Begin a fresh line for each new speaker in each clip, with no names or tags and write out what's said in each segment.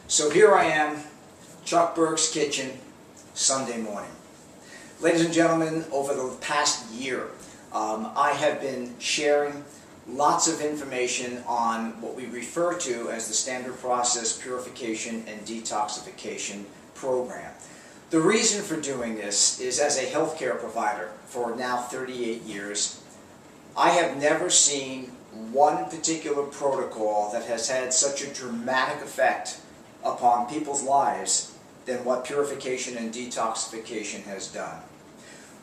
So here I am, Chuck Burke's kitchen, Sunday morning. Ladies and gentlemen, over the past year, I have been sharing lots of information on what we refer to as the Standard Process Purification and Detoxification Program. The reason for doing this is, as a healthcare provider for now 38 years, I have never seen one particular protocol that has had such a dramatic effect upon people's lives than what purification and detoxification has done.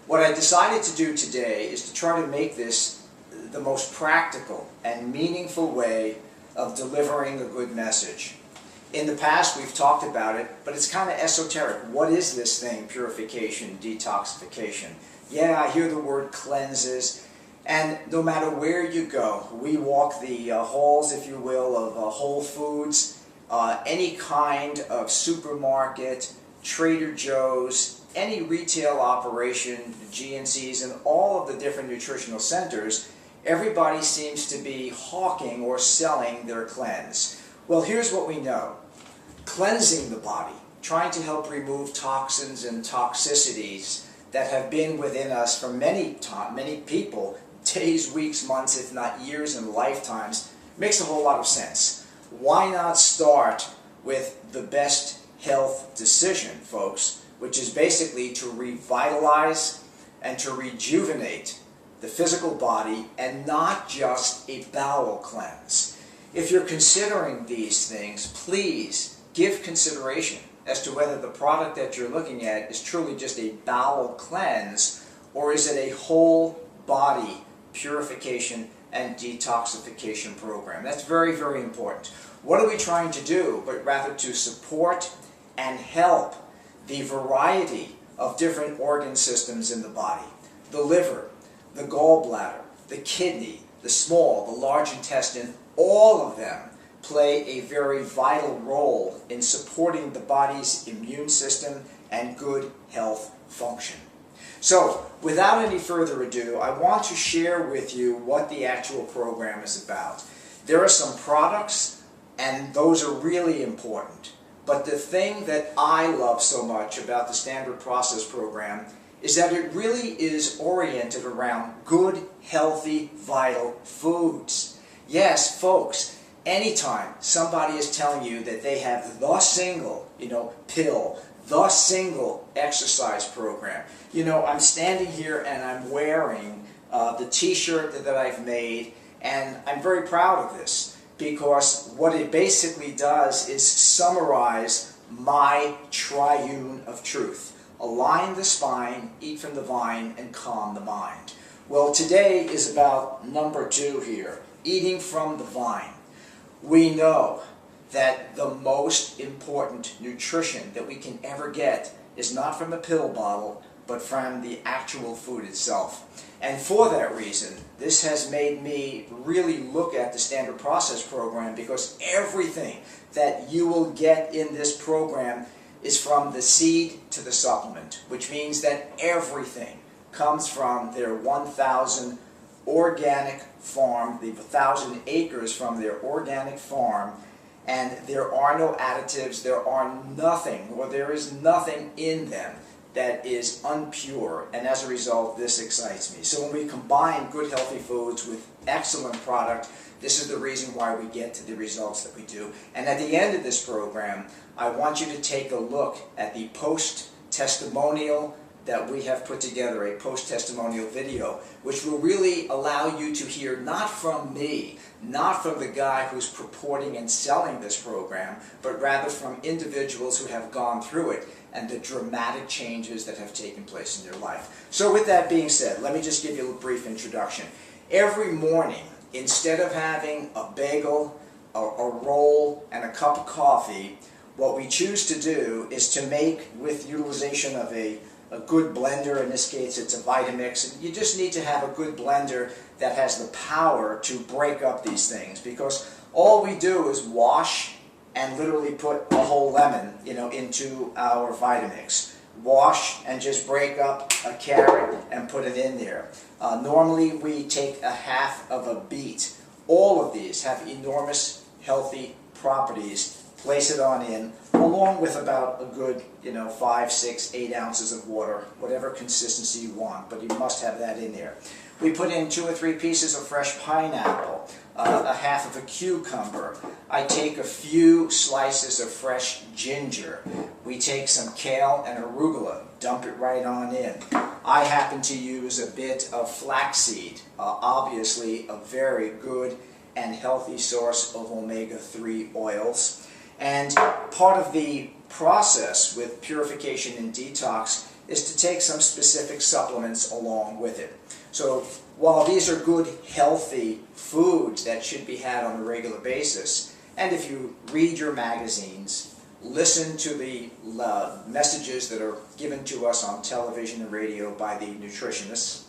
What I decided to do today is to try to make this the most practical and meaningful way of delivering a good message. In the past we've talked about it, but it's kind of esoteric. What is this thing, purification, detoxification? Yeah, I hear the word cleanses, and no matter where you go, we walk the halls, if you will, of Whole Foods, any kind of supermarket, Trader Joe's, any retail operation, GNCs, and all of the different nutritional centers, everybody seems to be hawking or selling their cleanse. Well, here's what we know. Cleansing the body, trying to help remove toxins and toxicities that have been within us for many people, days, weeks, months, if not years and lifetimes, makes a whole lot of sense. Why not start with the best health decision, folks, which is basically to revitalize and to rejuvenate the physical body and not just a bowel cleanse. If you're considering these things, please give consideration as to whether the product that you're looking at is truly just a bowel cleanse or is it a whole body purification and detoxification program. That's very, very important. What are we trying to do but rather to support and help the variety of different organ systems in the body? The liver, the gallbladder, the kidney, the small, the large intestine, all of them play a very vital role in supporting the body's immune system and good health function. So, without any further ado, I want to share with you what the actual program is about. There are some products, and those are really important. But the thing that I love so much about the Standard Process program is that it really is oriented around good, healthy, vital foods. Yes, folks, anytime somebody is telling you that they have the single, pill, the single exercise program. I'm standing here and I'm wearing the t-shirt that I've made, and I'm very proud of this because what it basically does is summarize my triune of truth. Align the spine, eat from the vine, and calm the mind. Well, today is about number 2 here, eating from the vine. We know that the most important nutrition that we can ever get is not from a pill bottle, but from the actual food itself. And for that reason, this has made me really look at the Standard Process program, because everything that you will get in this program is from the seed to the supplement, which means that everything comes from their 1,000 organic farm, the 1,000 acres from their organic farm, and there are no additives, there is nothing in them that is unpure, and as a result, this excites me. So when we combine good healthy foods with excellent product, this is the reason why we get to the results that we do. And at the end of this program, I want you to take a look at the post-testimonial that we have put together, a post-testimonial video, which will really allow you to hear not from me, not from the guy who's purporting and selling this program, but rather from individuals who have gone through it and the dramatic changes that have taken place in their life. So with that being said, let me just give you a brief introduction. Every morning, instead of having a bagel, a roll, and a cup of coffee, what we choose to do is to make, with utilization of a good blender, in this case it's a Vitamix, and you just need to have a good blender that has the power to break up these things, because all we do is wash and literally put a whole lemon, into our Vitamix. Wash and just break up a carrot and put it in there. Normally we take a half of a beet. All of these have enormous healthy properties place it on in, along with about a good, 5, 6, 8 ounces of water, whatever consistency you want, but you must have that in there. We put in 2 or 3 pieces of fresh pineapple, a half of a cucumber. I take a few slices of fresh ginger. We take some kale and arugula, dump it right on in. I happen to use a bit of flaxseed, obviously a very good and healthy source of omega-3 oils. And part of the process with purification and detox is to take some specific supplements along with it. So while these are good, healthy foods that should be had on a regular basis, and if you read your magazines, listen to the messages that are given to us on television and radio by the nutritionists,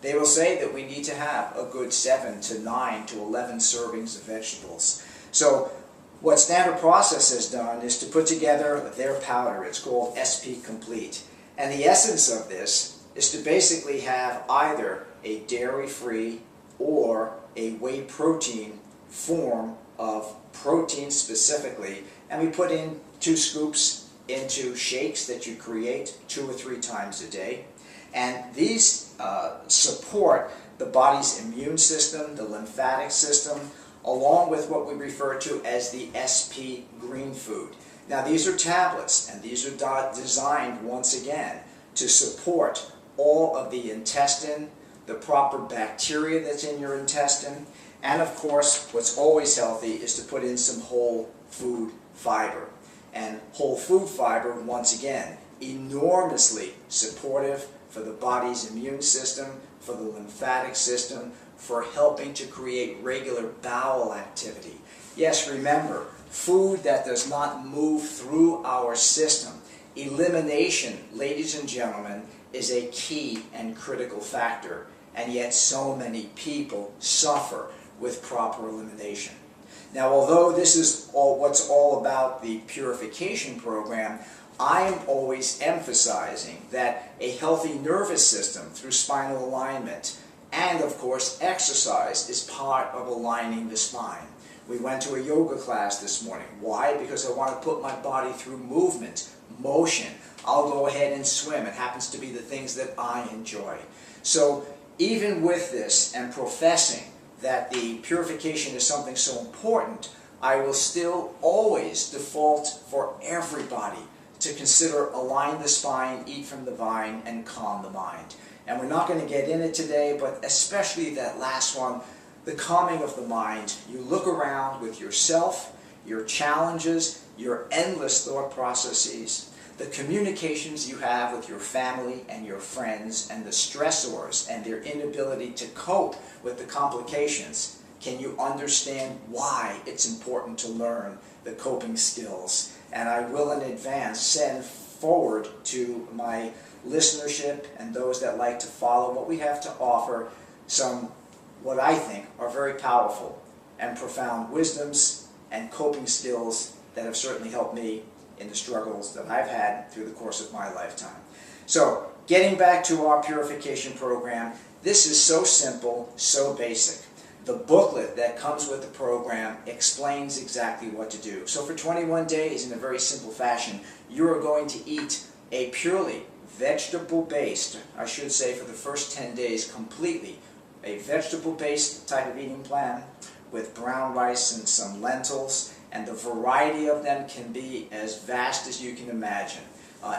they will say that we need to have a good 7 to 9 to 11 servings of vegetables. So what Standard Process has done is to put together their powder. It's called SP Complete. And the essence of this is to basically have either a dairy-free or a whey protein form of protein specifically. And we put in 2 scoops into shakes that you create 2 or 3 times a day. And these support the body's immune system, the lymphatic system, along with what we refer to as the SP green food. Now these are tablets, and these are designed once again to support all of the intestine, the proper bacteria that's in your intestine, and of course what's always healthy is to put in some whole food fiber. And whole food fiber, once again, enormously supportive for the body's immune system, for the lymphatic system, for helping to create regular bowel activity. Yes, remember, food that does not move through our system. Elimination, ladies and gentlemen, is a key and critical factor, and yet so many people suffer with proper elimination. Now, although this is what's all about the purification program, I'm always emphasizing that a healthy nervous system through spinal alignment and, of course, exercise is part of aligning the spine. We went to a yoga class this morning. Why? Because I want to put my body through movement, motion. I'll go ahead and swim. It happens to be the things that I enjoy. So even with this and professing that the purification is something so important, I will still always default for everybody to consider align the spine, eat from the vine, and calm the mind. And we're not going to get in it today, but especially that last one, the calming of the mind. You look around with yourself, your challenges, your endless thought processes, the communications you have with your family and your friends, and the stressors and their inability to cope with the complications. Can you understand why it's important to learn the coping skills? And I will in advance send forward to my listenership and those that like to follow what we have to offer some, what I think are very powerful and profound wisdoms and coping skills that have certainly helped me in the struggles that I've had through the course of my lifetime. So, getting back to our purification program, this is so simple, so basic. The booklet that comes with the program explains exactly what to do. So for 21 days, in a very simple fashion, you are going to eat a purely vegetable-based, I should say for the first 10 days completely, a vegetable-based type of eating plan with brown rice and some lentils, and the variety of them can be as vast as you can imagine.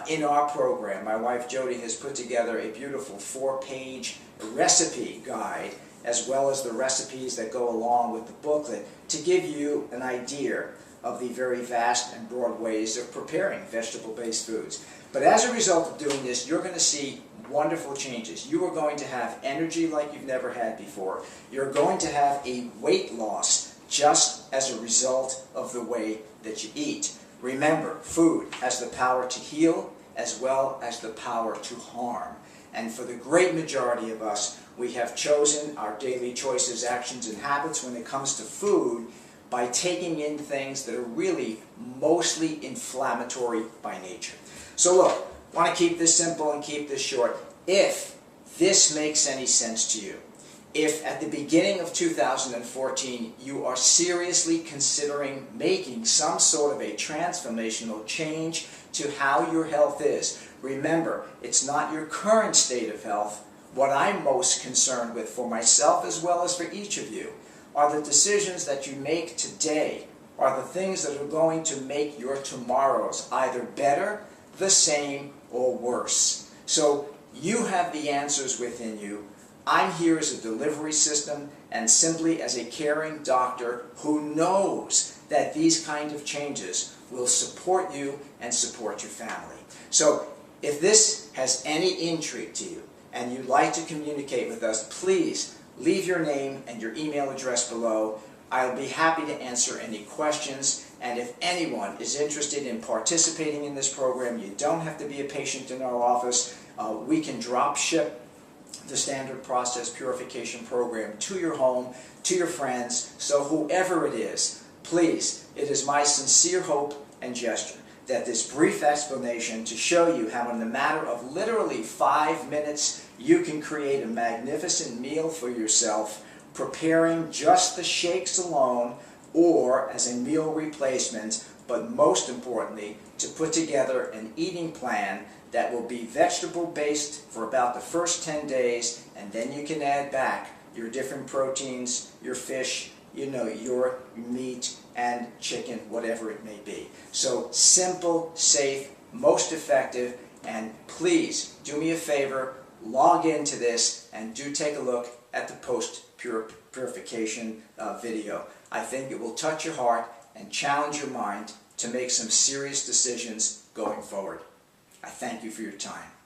In our program, my wife Jody has put together a beautiful 4-page recipe guide, as well as the recipes that go along with the booklet, to give you an idea of the very vast and broad ways of preparing vegetable-based foods. But as a result of doing this, you're going to see wonderful changes. You are going to have energy like you've never had before. You're going to have a weight loss just as a result of the way that you eat. Remember, food has the power to heal as well as the power to harm. And for the great majority of us, we have chosen our daily choices, actions, and habits when it comes to food by taking in things that are really mostly inflammatory by nature. So look, I want to keep this simple and keep this short. If this makes any sense to you, If at the beginning of 2014 you are seriously considering making some sort of a transformational change to how your health is, remember, it's not your current state of health. What I'm most concerned with for myself as well as for each of you are the decisions that you make today, are the things that are going to make your tomorrows either better, the same, or worse. So you have the answers within you. I'm here as a delivery system and simply as a caring doctor who knows that these kind of changes will support you and support your family. So if this has any intrigue to you and you'd like to communicate with us, please leave your name and your email address below. I'll be happy to answer any questions, and if anyone is interested in participating in this program, you don't have to be a patient in our office. We can drop ship the standard process purification program to your home, to your friends, so whoever it is, please, it is my sincere hope and gesture that this brief explanation to show you how in the matter of literally 5 minutes you can create a magnificent meal for yourself, preparing just the shakes alone or as a meal replacement, but most importantly, to put together an eating plan that will be vegetable-based for about the first 10 days, and then you can add back your different proteins, your fish, your meat and chicken, whatever it may be. So simple, safe, most effective, and please do me a favor, log into this and do take a look at the post-purification video. I think it will touch your heart and challenge your mind to make some serious decisions going forward. I thank you for your time.